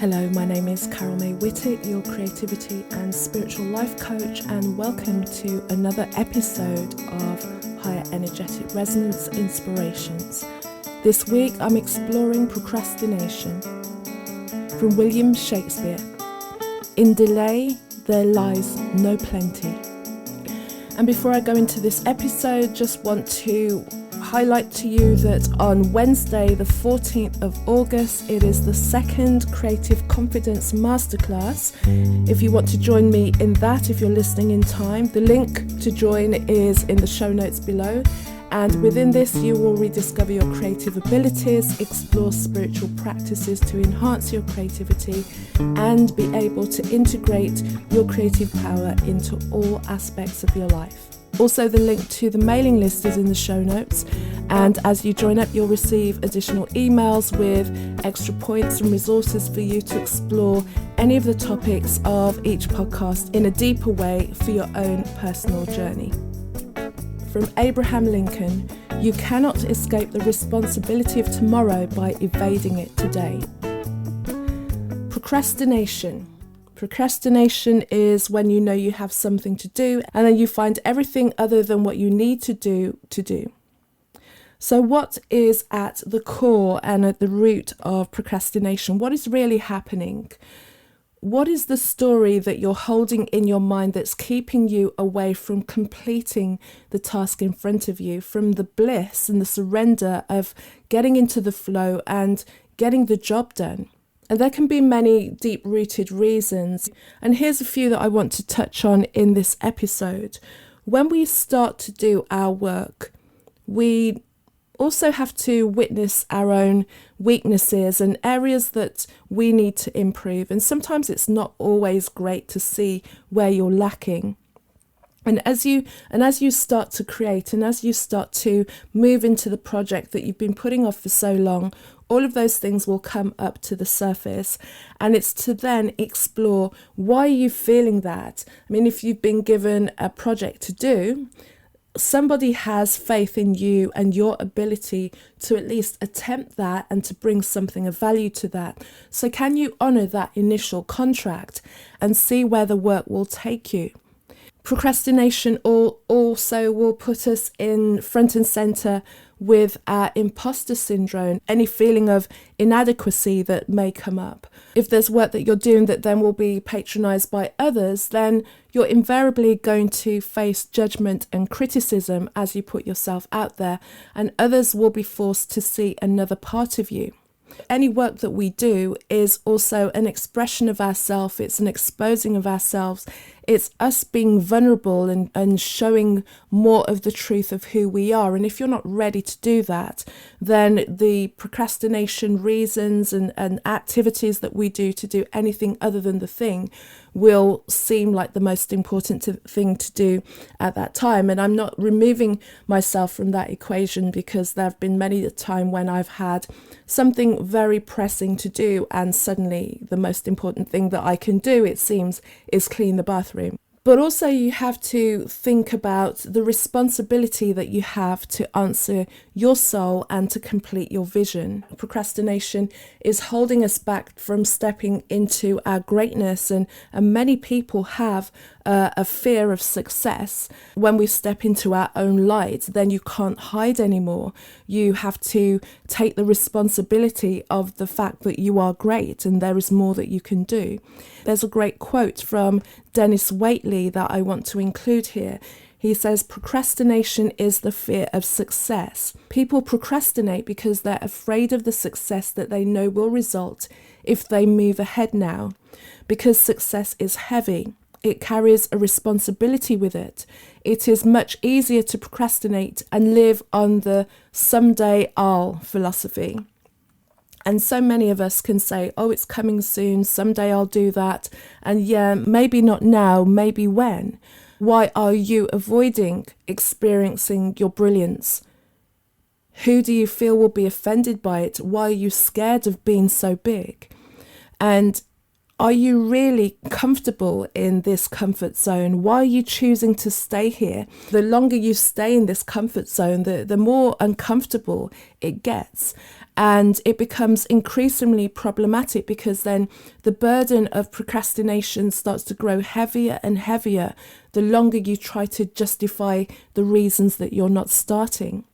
Hello, my name is Carol May Whittick, your creativity and spiritual life coach, and welcome to another episode of Higher Energetic Resonance Inspirations. This week I'm exploring procrastination from William Shakespeare. In delay there lies no plenty. And before I go into this episode, just want to highlight to you that on Wednesday the 14th of August it is the second Creative Confidence Masterclass. If you want to join me in that, if you're listening in time, the link to join is in the show notes below, and within this you will rediscover your creative abilities, explore spiritual practices to enhance your creativity, and be able to integrate your creative power into all aspects of your life. Also, the link to the mailing list is in the show notes, and as you join up you'll receive additional emails with extra points and resources for you to explore any of the topics of each podcast in a deeper way for your own personal journey. From Abraham Lincoln, you cannot escape the responsibility of tomorrow by evading it today. Procrastination. Procrastination is when you know you have something to do and then you find everything other than what you need to do. So what is at the core and at the root of procrastination? What is really happening? What is the story that you're holding in your mind that's keeping you away from completing the task in front of you, from the bliss and the surrender of getting into the flow and getting the job done? And there can be many deep-rooted reasons. And here's a few that I want to touch on in this episode. When we start to do our work, we also have to witness our own weaknesses and areas that we need to improve. And sometimes it's not always great to see where you're lacking. And as you start to create and as you start to move into the project that you've been putting off for so long, all of those things will come up to the surface, and it's to then explore why are you feeling that. I mean, if you've been given a project to do, somebody has faith in you and your ability to at least attempt that and to bring something of value to that. So can you honour that initial contract and see where the work will take you? Procrastination also will put us in front and centre with our imposter syndrome, any feeling of inadequacy that may come up. If there's work that you're doing that then will be patronised by others, then you're invariably going to face judgment and criticism as you put yourself out there, and others will be forced to see another part of you. Any work that we do is also an expression of ourselves, it's an exposing of ourselves, it's us being vulnerable and showing more of the truth of who we are. And if you're not ready to do that, then the procrastination reasons and activities that we do to do anything other than the thing will seem like the most important thing to do at that time. And I'm not removing myself from that equation, because there have been many a time when I've had something very pressing to do and suddenly the most important thing that I can do, it seems, is clean the bathroom. But also you have to think about the responsibility that you have to answer your soul and to complete your vision. Procrastination is holding us back from stepping into our greatness, and many people have a fear of success. When we step into our own light, then you can't hide anymore. You have to take the responsibility of the fact that you are great and there is more that you can do. There's a great quote from Dennis Waitley that I want to include here. He says, "Procrastination is the fear of success. People procrastinate because they're afraid of the success that they know will result if they move ahead now. Because success is heavy. It carries a responsibility with it. It is much easier to procrastinate and live on the someday I'll philosophy." And so many of us can say, oh, it's coming soon, someday I'll do that. And yeah, maybe not now, maybe when. Why are you avoiding experiencing your brilliance? Who do you feel will be offended by it? Why are you scared of being so big? And Are you really comfortable in this comfort zone? Why are you choosing to stay here? The longer you stay in this comfort zone, the more uncomfortable it gets. And it becomes increasingly problematic because then the burden of procrastination starts to grow heavier and heavier the longer you try to justify the reasons that you're not starting.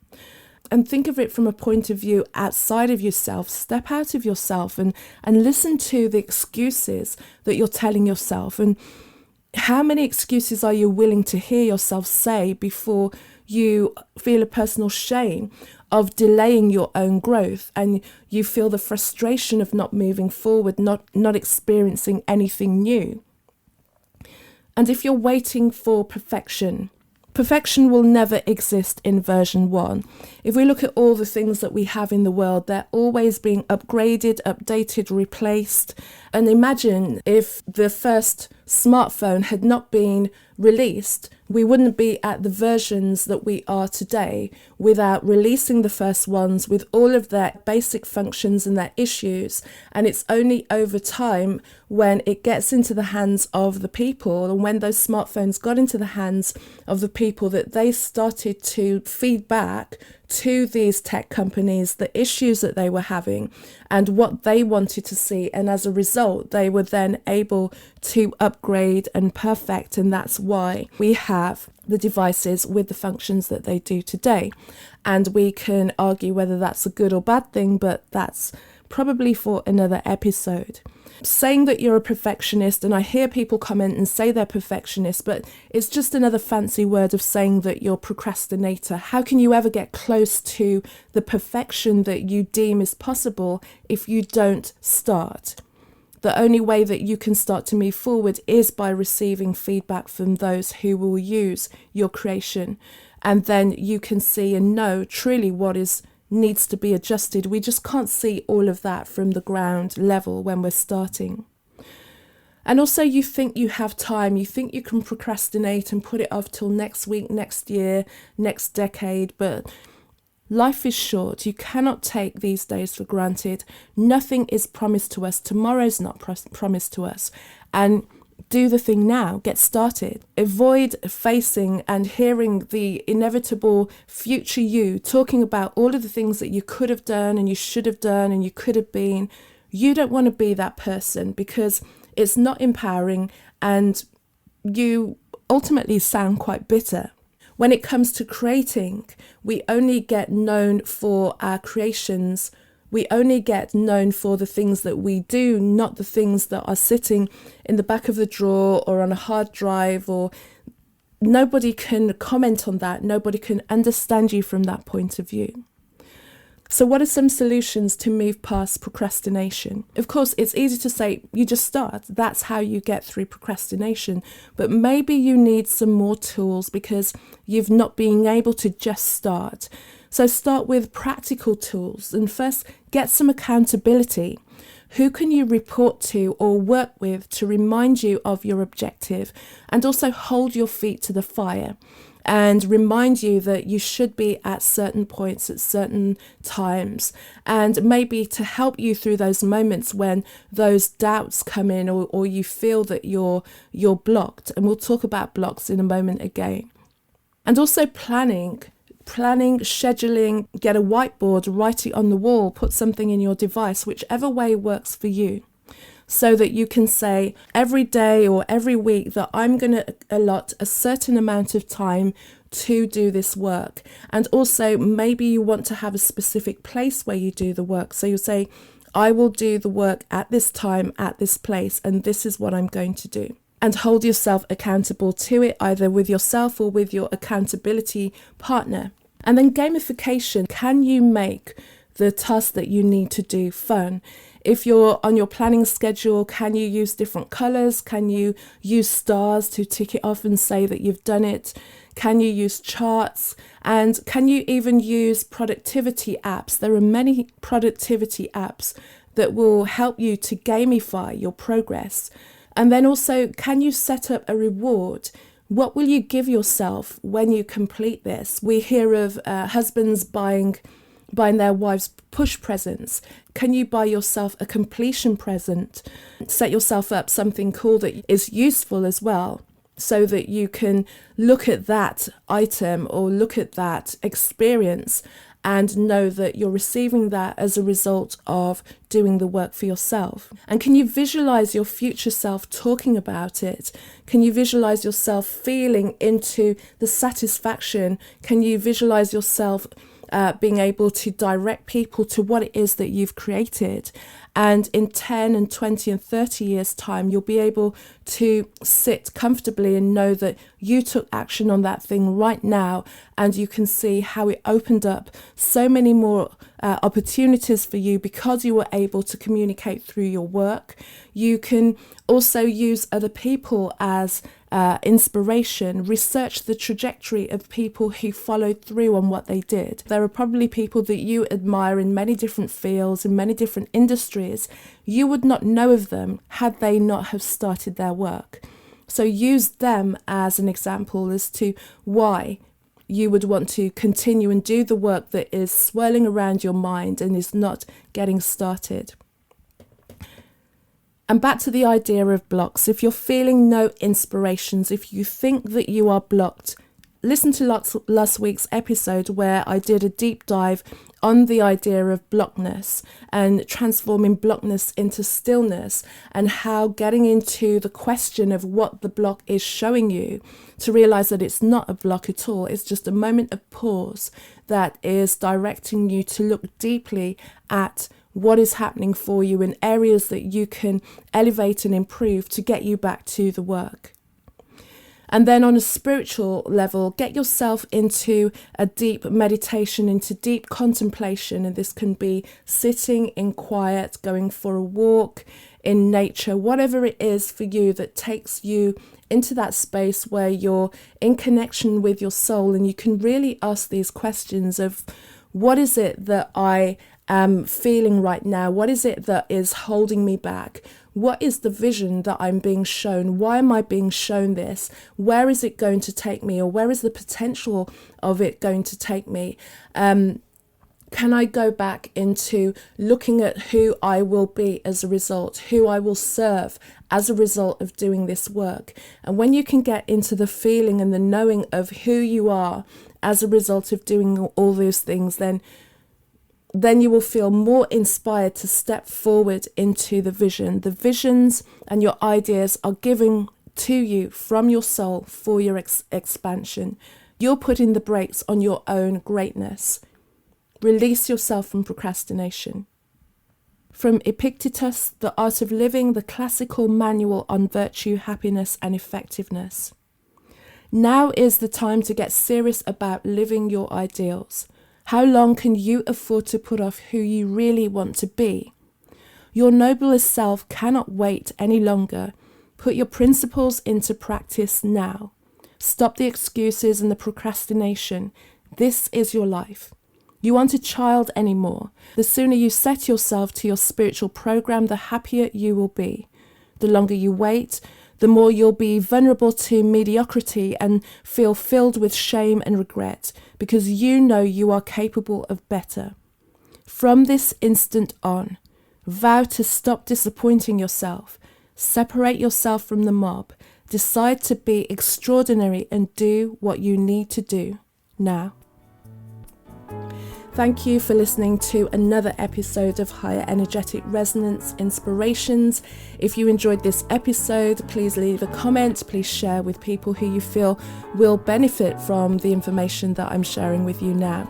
And think of it from a point of view outside of yourself. Step out of yourself and listen to the excuses that you're telling yourself. And how many excuses are you willing to hear yourself say before you feel a personal shame of delaying your own growth, and you feel the frustration of not moving forward, not experiencing anything new? And if you're waiting for perfection will never exist in version 1. If we look at all the things that we have in the world, they're always being upgraded, updated, replaced. And imagine if the first smartphone had not been released, we wouldn't be at the versions that we are today without releasing the first ones with all of their basic functions and their issues. And it's only over time, when it gets into the hands of the people, and when those smartphones got into the hands of the people, that they started to feed back to these tech companies the issues that they were having and what they wanted to see. And as a result, they were then able to upgrade and perfect. And that's why we have the devices with the functions that they do today. And we can argue whether that's a good or bad thing, but that's probably for another episode. Saying that you're a perfectionist, and I hear people comment and say they're perfectionists, but it's just another fancy word of saying that you're a procrastinator. How can you ever get close to the perfection that you deem is possible if you don't start? The only way that you can start to move forward is by receiving feedback from those who will use your creation. And then you can see and know truly what needs to be adjusted. We just can't see all of that from the ground level when we're starting. And also, you think you have time, you think you can procrastinate and put it off till next week, next year, next decade, but life is short. You cannot take these days for granted. Nothing is promised to us. Tomorrow's not promised to us. And do the thing now. Get started. Avoid facing and hearing the inevitable future you talking about all of the things that you could have done and you should have done and you could have been. You don't want to be that person, because it's not empowering and you ultimately sound quite bitter. When it comes to creating, we only get known for our creations. We only get known for the things that we do, not the things that are sitting in the back of the drawer or on a hard drive, or nobody can comment on that. Nobody can understand you from that point of view. So what are some solutions to move past procrastination? Of course, it's easy to say you just start. That's how you get through procrastination. But maybe you need some more tools because you've not been able to just start. So start with practical tools and first get some accountability. Who can you report to or work with to remind you of your objective, and also hold your feet to the fire and remind you that you should be at certain points at certain times, and maybe to help you through those moments when those doubts come in, or you feel that you're blocked. And we'll talk about blocks in a moment again. And also planning, scheduling, get a whiteboard, write it on the wall, put something in your device, whichever way works for you, so that you can say every day or every week that I'm going to allot a certain amount of time to do this work. And also maybe you want to have a specific place where you do the work. So you'll say, I will do the work at this time, at this place, and this is what I'm going to do. And hold yourself accountable to it, either with yourself or with your accountability partner. And then gamification. Can you make the task that you need to do fun? If you're on your planning schedule, can you use different colours? Can you use stars to tick it off and say that you've done it? Can you use charts? And can you even use productivity apps? There are many productivity apps that will help you to gamify your progress. And then also, can you set up a reward? What will you give yourself when you complete this? We hear of husbands buying buying their wives push presents? Can you buy yourself a completion present? Set yourself up something cool that is useful as well, so that you can look at that item or look at that experience and know that you're receiving that as a result of doing the work for yourself. And can you visualize your future self talking about it? Can you visualize yourself feeling into the satisfaction? Can you visualize yourself being able to direct people to what it is that you've created? And in 10 and 20 and 30 years' time, you'll be able to sit comfortably and know that you took action on that thing right now, and you can see how it opened up so many more opportunities for you because you were able to communicate through your work. You can also use other people as inspiration. Research the trajectory of people who followed through on what they did. There are probably people that you admire in many different fields, in many different industries. You would not know of them had they not have started their work. So use them as an example as to why you would want to continue and do the work that is swirling around your mind and is not getting started. And back to the idea of blocks. If you're feeling no inspirations, if you think that you are blocked, listen to last week's episode where I did a deep dive on the idea of blockness and transforming blockness into stillness, and how getting into the question of what the block is showing you to realize that it's not a block at all. It's just a moment of pause that is directing you to look deeply at what is happening for you in areas that you can elevate and improve to get you back to the work. And then on a spiritual level, get yourself into a deep meditation, into deep contemplation. And this can be sitting in quiet, going for a walk in nature, whatever it is for you that takes you into that space where you're in connection with your soul. And you can really ask these questions of, what is it that I am feeling right now? What is it that is holding me back? What is the vision that I'm being shown? Why am I being shown this? Where is it going to take me? Or where is the potential of it going to take me? Can I go back into looking at who I will be as a result, who I will serve as a result of doing this work? And when you can get into the feeling and the knowing of who you are as a result of doing all those things, then you will feel more inspired to step forward into the vision. The visions and your ideas are given to you from your soul for your expansion. You're putting the brakes on your own greatness. Release yourself from procrastination. From Epictetus, The Art of Living, the classical manual on virtue, happiness, and effectiveness. Now is the time to get serious about living your ideals. How long can you afford to put off who you really want to be? Your noblest self cannot wait any longer. Put your principles into practice now. Stop the excuses and the procrastination. This is your life. You aren't a child anymore. The sooner you set yourself to your spiritual program, the happier you will be. The longer you wait, the more you'll be vulnerable to mediocrity and feel filled with shame and regret, because you know you are capable of better. From this instant on, vow to stop disappointing yourself, separate yourself from the mob, decide to be extraordinary and do what you need to do now. Thank you for listening to another episode of Higher Energetic Resonance Inspirations. If you enjoyed this episode, please leave a comment. Please share with people who you feel will benefit from the information that I'm sharing with you now.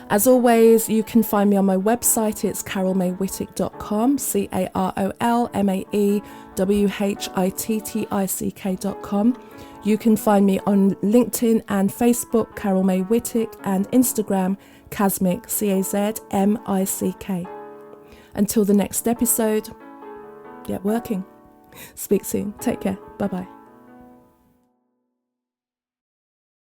As always, you can find me on my website. It's carolmaywhittick.com, carolmaywhittick.com. You can find me on LinkedIn and Facebook, Carol May Whittick, and Instagram, Kazmic, Cazmick. Until the next episode, get working. Speak soon. Take care. Bye-bye.